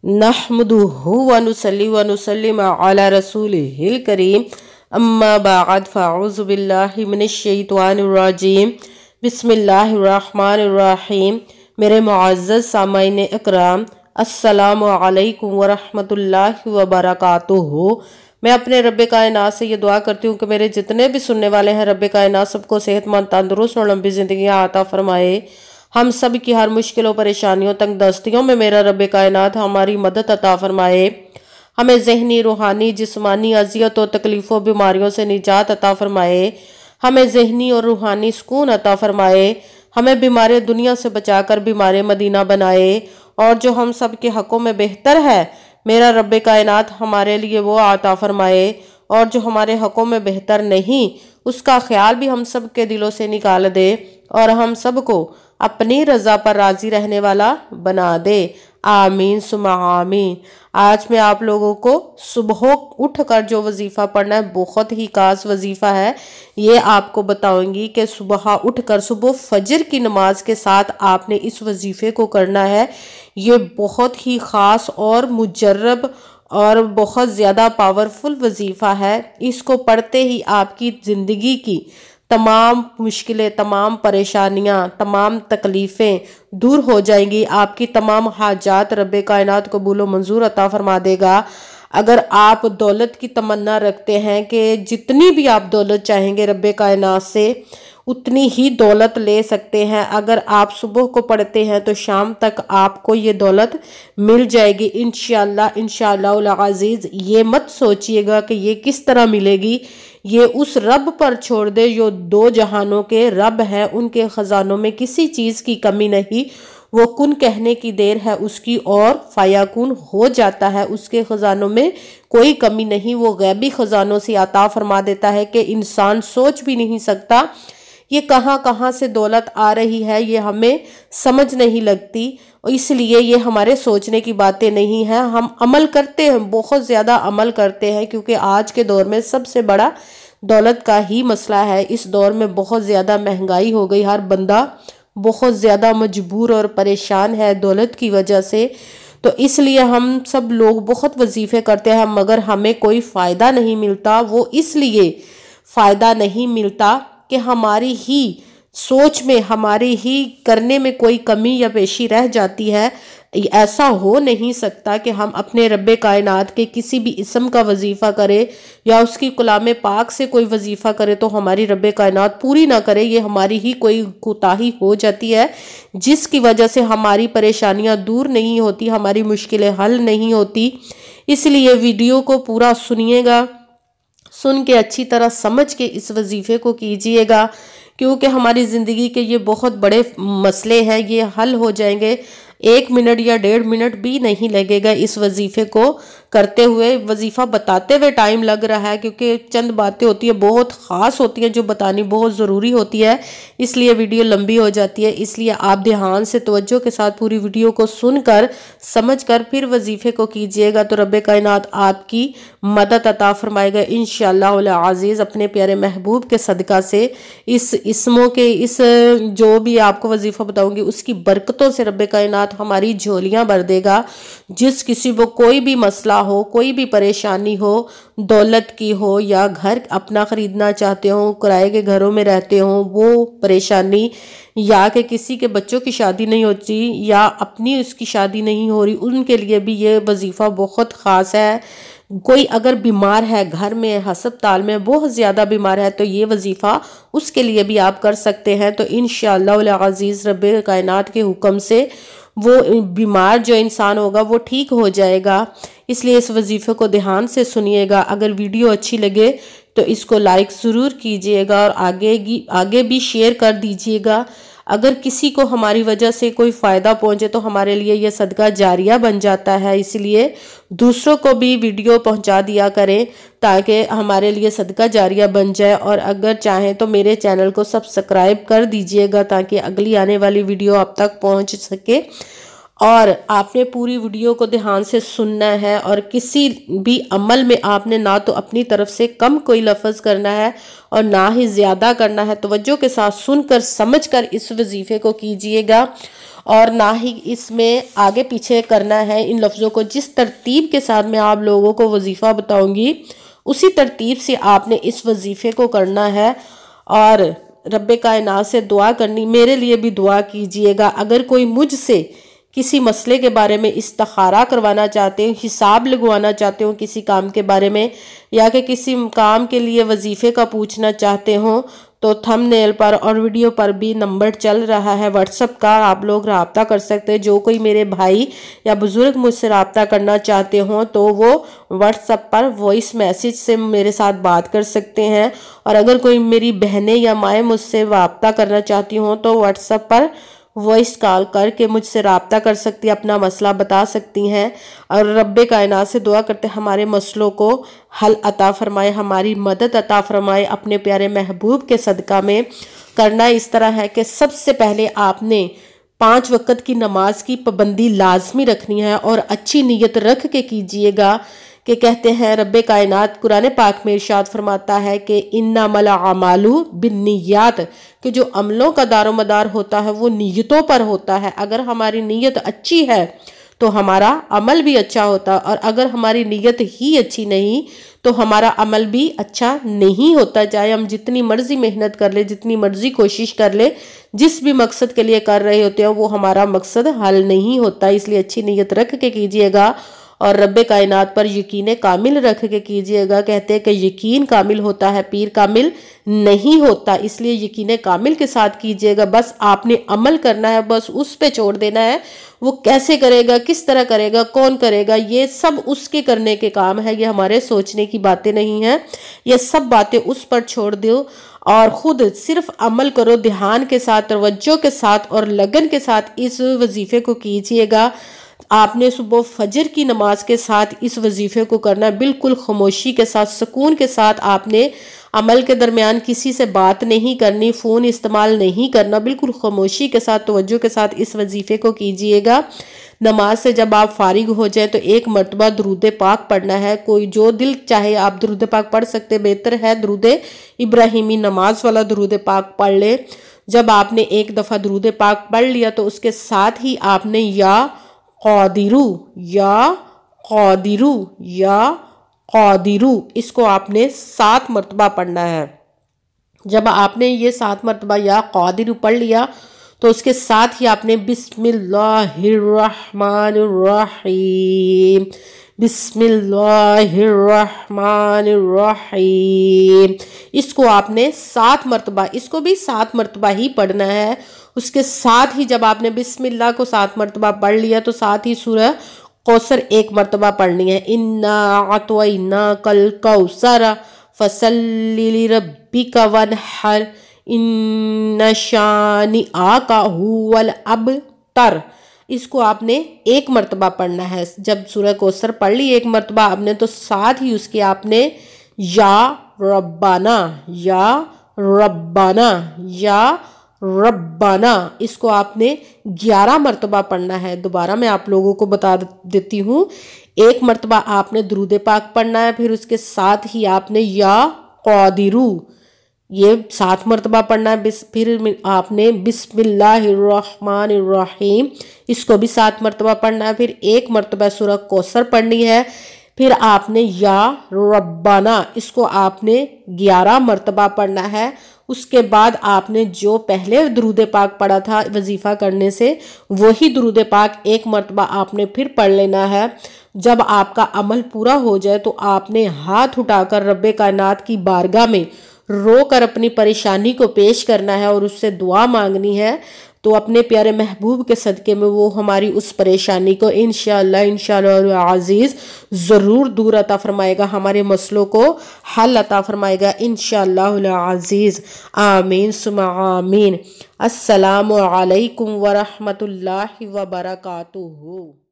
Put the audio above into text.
नहमदुहु व नुसल्ली व नुसल्लिम अला रसूलिहिल करीम अम्मा बाद फ़अऊज़ु बिल्लाहि मिनश शैतानिर रजीम बिस्मिल्लाहिर रहमानिर रहीम। मेरे मुअज़्ज़ज़ सामाईन इकराम, अस्सलामु अलैकुम व रहमतुल्लाहि व बरकातुहू। मैं अपने रब्बे कायनात से ये दुआ करती हूँ कि मेरे जितने भी सुनने वाले हैं, रब्बे कायनात सबको सेहतमंद, तंदुरुस्त और लंबी ज़िंदगी अता फरमाए। हम सब की हर मुश्किलों, परेशानियों, तंग दस्तियों में मेरा रब्बे कायनात हमारी मदद अता फरमाए। हमें ज़हनी, रूहानी, जिस्मानी अज़ियत और तकलीफ़ों, बीमारियों से निजात अता फरमाए। हमें ज़हनी और रूहानी सुकून अता फरमाए। हमें बीमारी दुनिया से बचाकर बीमारी मदीना बनाए। और जो हम सब के हक़ों में बेहतर है, मेरा रब्बे कायनात हमारे लिए वो अता फरमाए। और जो हमारे हक़ों में बेहतर नहीं, उसका ख्याल भी हम सब के दिलों से निकाल दे और हम सब को अपनी रज़ा पर राज़ी रहने वाला बना दे। आमीन सुम्मा आमीन। आज मैं आप लोगों को सुबह उठकर जो वजीफ़ा पढ़ना है, बहुत ही खास वजीफ़ा है। ये आपको बताऊंगी कि सुबह उठकर सुबह फजर की नमाज के साथ आपने इस वजीफ़े को करना है। ये बहुत ही ख़ास और मुजर्रब और बहुत ज़्यादा पावरफुल वजीफ़ा है। इसको पढ़ते ही आपकी ज़िंदगी की तमाम मुश्किलें, तमाम परेशानियां, तमाम तकलीफ़ें दूर हो जाएंगी। आपकी तमाम हाजात रब्बे कायनात कबूल व मंजूर अता फरमा देगा। अगर आप दौलत की तमन्ना रखते हैं कि जितनी भी आप दौलत चाहेंगे रब्बे कायनात से उतनी ही दौलत ले सकते हैं। अगर आप सुबह को पढ़ते हैं तो शाम तक आपको ये दौलत मिल जाएगी इंशाअल्लाह। इंशाअल्लाह अज़ीज़, ये मत सोचिएगा कि ये किस तरह मिलेगी। ये उस रब पर छोड़ दे जो दो जहानों के रब है। उनके ख़जानों में किसी चीज़ की कमी नहीं। वो कुन कहने की देर है उसकी और फ़याकुन हो जाता है। उसके ख़जानों में कोई कमी नहीं। वो गैबी ख़जानों से अता फरमा देता है कि इंसान सोच भी नहीं सकता। ये कहाँ कहाँ से दौलत आ रही है, ये हमें समझ नहीं लगती। इसलिए ये हमारे सोचने की बातें नहीं हैं। हम अमल करते हैं, बहुत ज़्यादा अमल करते हैं, क्योंकि आज के दौर में सबसे बड़ा दौलत का ही मसला है। इस दौर में बहुत ज़्यादा महंगाई हो गई। हर बंदा बहुत ज़्यादा मजबूर और परेशान है दौलत की वजह से। तो इसलिए हम सब लोग बहुत वजीफ़े करते हैं मगर हमें कोई फ़ायदा नहीं मिलता। वो इसलिए फ़ायदा नहीं मिलता कि हमारी ही सोच में, हमारी ही करने में कोई कमी या पेशी रह जाती है। ऐसा हो नहीं सकता कि हम अपने रब्बे कायनात के किसी भी इस्म का वजीफ़ा करें या उसकी कलाम पाक से कोई वजीफ़ा करे तो हमारी रब्बे कायनात पूरी ना करे। ये हमारी ही कोई कोताही हो जाती है जिसकी वजह से हमारी परेशानियां दूर नहीं होती, हमारी मुश्किलें हल नहीं होती। इसलिए वीडियो को पूरा सुनिएगा, सुन के अच्छी तरह समझ के इस वजीफ़े को कीजिएगा, क्योंकि हमारी ज़िंदगी के ये बहुत बड़े मसले हैं। ये हल हो जाएंगे। 1 मिनट या 1.5 मिनट भी नहीं लगेगा इस वजीफ़े को करते हुए। वजीफ़ा बताते हुए टाइम लग रहा है क्योंकि चंद बातें होती है, बहुत ख़ास होती हैं, जो बतानी बहुत ज़रूरी होती है, इसलिए वीडियो लंबी हो जाती है। इसलिए आप ध्यान से तवज्जो के साथ पूरी वीडियो को सुनकर समझकर फिर वजीफ़े को कीजिएगा तो रब्बे कायनात आपकी मदद अता फरमाएगा इंशाअल्लाह अज़ीज़। अपने प्यारे महबूब के सदका से इस इस्मों के इस जो भी आपको वजीफ़ा बताऊंगी उसकी बरकतों से रब्बे कायनात हमारी झोलियां भर देगा। जिस किसी को कोई भी मसला हो, कोई भी परेशानी हो, दौलत की हो या घर अपना खरीदना चाहते हो, किराए के घरों में रहते हो वो परेशानी, या कि किसी के बच्चों की शादी नहीं होती या अपनी उसकी शादी नहीं हो रही, उनके लिए भी ये वजीफ़ा बहुत ख़ास है। कोई अगर बीमार है, घर में हस्पताल में बहुत ज़्यादा बीमार है, तो ये वजीफ़ा उसके लिए भी आप कर सकते हैं। तो इंशाअल्लाह अज़ीज़ रब्बे कायनात के हुक्म से वो बीमार जो इंसान होगा वो ठीक हो जाएगा। इसलिए इस वजीफ़े को ध्यान से सुनिएगा। अगर वीडियो अच्छी लगे तो इसको लाइक ज़रूर कीजिएगा और आगे भी शेयर कर दीजिएगा। अगर किसी को हमारी वजह से कोई फ़ायदा पहुंचे तो हमारे लिए यह सदका जारिया बन जाता है। इसलिए दूसरों को भी वीडियो पहुंचा दिया करें ताकि हमारे लिए सदका जारिया बन जाए। और अगर चाहें तो मेरे चैनल को सब्सक्राइब कर दीजिएगा ताकि अगली आने वाली वीडियो आप तक पहुंच सके। اور آپ نے پوری ویڈیو کو دھیان سے سننا ہے، اور کسی بھی عمل میں آپ نے نہ تو اپنی طرف سے کم کوئی لفظ کرنا ہے اور نہ ہی زیادہ کرنا ہے۔ توجہ کے ساتھ سن کر سمجھ کر اس وظیفے کو کیجئے گا، اور نہ ہی اس میں آگے پیچھے کرنا ہے۔ ان لفظوں کو جس ترتیب کے ساتھ میں آپ لوگوں کو وظیفہ بتاؤں گی اسی ترتیب سے آپ نے اس وظیفے کو کرنا ہے، اور رب کائنات سے دعا کرنی، میرے لیے بھی دعا کیجئے گا۔ اگر کوئی مجھ سے کسی مسئلے کے بارے میں استخارہ کروانا چاہتے ہوں، حساب لگوانا چاہتے ہوں کسی کام کے بارے میں، یا کہ کسی کام کے لیے وظیفے کا پوچھنا چاہتے ہوں، تو تھم نیل پر اور ویڈیو پر بھی نمبر چل رہا ہے واٹس ایپ کا، آپ لوگ رابطہ کر سکتے ہیں۔ جو کوئی میرے بھائی یا بزرگ مجھ سے رابطہ کرنا چاہتے ہوں تو وہ واٹس ایپ پر وائس میسج سے میرے ساتھ بات کر سکتے ہیں، اور اگر کوئی میری بہنیں یا مائیں مجھ سے رابطہ کرنا چاہتی ہوں تو واٹس ایپ پر وائس کال کر کے مجھ سے رابطہ کر سکتی، اپنا مسئلہ بتا سکتی ہیں۔ اور رب کائنات سے دعا کرتے ہیں ہمارے مسئلوں کو حل عطا فرمائے، ہماری مدد عطا فرمائے اپنے پیارے محبوب کے صدقہ میں۔ کرنا اس طرح ہے کہ سب سے پہلے آپ نے 5 وقت کی نماز کی پابندی لازمی رکھنی ہے، اور اچھی نیت رکھ کے کیجئے گا، کہ کہتے ہیں رب کائنات قرآن پاک میں ارشاد فرماتا ہے کہ انما الاعمال بالنیات، کہ جو عملوں کا دار و مدار ہوتا ہے وہ نیتوں پر ہوتا ہے۔ اگر ہماری نیت اچھی ہے تو ہمارا عمل بھی اچھا ہوتا، اور اگر ہماری نیت ہی اچھی نہیں تو ہمارا عمل بھی اچھا نہیں ہوتا۔ چاہے ہم جتنی مرضی محنت کر لیں، جتنی مرضی کوشش کر لیں، جس بھی مقصد کے لیے کر رہے ہوتے ہیں وہ ہمارا مقصد حل نہیں ہوتا۔ اس لیے اچھی نیت رکھ کے کیجئے گا، اور رب کائنات پر یقین کامل رکھ کے کیجئے گا۔ کہتے ہیں کہ یقین کامل ہوتا ہے، پیر کامل نہیں ہوتا، اس لیے یقین کامل کے ساتھ کیجئے گا۔ بس آپ نے عمل کرنا ہے، بس اس پہ چھوڑ دینا ہے، وہ کیسے کرے گا، کس طرح کرے گا، کون کرے گا، یہ سب اس کے کرنے کے کام ہے، یہ ہمارے سوچنے کی باتیں نہیں ہیں۔ یہ سب باتیں اس پر چھوڑ دو اور خود صرف عمل کرو، دھیان کے ساتھ، توجہ کے ساتھ اور لگن کے ساتھ اس وظیفے کو کیجئے گا۔ آپ نے صبح فجر کی نماز کے ساتھ اس وظیفے کو کرنا ہے، بالکل خاموشی کے ساتھ، سکون کے ساتھ۔ آپ نے عمل کے درمیان کسی سے بات نہیں کرنی، فون استعمال نہیں کرنا، بالکل خاموشی کے ساتھ، توجہ کے ساتھ اس وظیفے کو کیجئے گا۔ نماز سے جب آپ فارغ ہو جائیں تو 1 مرتبہ درود پاک پڑھنا ہے۔ کوئی جو دل چاہے آپ درود پاک پڑھ سکتے، بہتر ہے درود ابراہیمی نماز والا درود پاک پڑھ لے۔ جب آپ نے 1 دفعہ درود پاک پڑھ لیا تو اس کے ساتھ ہی آپ نے یا قادرو یا قادرو یا قادرو، اس کو آپ نے 7 مرتبہ پڑھنا ہے۔ جب آپ نے یہ 7 مرتبہ یا قادرو پڑھ لیا تو اس کے ساتھ ہی آپ نے بسم اللہ الرحمن الرحیم، بسم اللہ الرحمن الرحیم، اس کو آپ نے 7 مرتبہ، اس کو بھی 7 مرتبہ ہی پڑھنا ہے۔ اس کے ساتھ ہی جب آپ نے بسم اللہ کو 7 مرتبہ پڑھ لیا تو ساتھ ہی سورہ کوثر 1 مرتبہ پڑھنی ہے۔ اِنَّا أَعْطَيْنَاكَ الْكَوْثَرَ فَصَلِّ لِرَبِّكَ وَانْحَرْ إِنَّ شَانِئَكَ هُوَ الْأَبْتَرُ، اس کو آپ نے 1 مرتبہ پڑھنا ہے۔ جب سورہ کوثر پڑھ لی 1 مرتبہ آپ نے تو ساتھ ہی اس کے آپ نے یا ربنا یا ربنا یا ربنا، اس کو آپ نے 11 مرتبہ پڑھنا ہے۔ دوبارہ میں آپ لوگوں کو بتا دیتی ہوں، 1 مرتبہ آپ نے درود پاک پڑھنا ہے، پھر اس کے ساتھ ہی آپ نے یا قادرو یہ 7 مرتبہ پڑھنا ہے، پھر آپ نے بسم اللہ الرحمن الرحیم اس کو بھی 7 مرتبہ پڑھنا ہے، پھر 1 مرتبہ سورہ کوثر پڑھنی ہے، پھر آپ نے یا ربنا اس کو آپ نے 11 مرتبہ پڑھنا ہے۔ اس کے بعد آپ نے جو پہلے درود پاک پڑھا تھا وظیفہ کرنے سے وہی درود پاک 1 مرتبہ آپ نے پھر پڑھ لینا ہے۔ جب آپ کا عمل پورا ہو جائے تو آپ نے ہاتھ اٹھا کر رب کائنات کی بارگاہ میں رو کر اپنی پریشانی کو پیش کرنا ہے اور اس سے دعا مانگنی ہے، تو اپنے پیارے محبوب کے صدقے میں وہ ہماری اس پریشانی کو انشاءاللہ عزیز ضرور دور عطا فرمائے گا، ہمارے مسئلوں کو حل عطا فرمائے گا انشاءاللہ عزیز۔ آمین ثم آمین۔ السلام علیکم ورحمۃ اللہ وبرکاتہ۔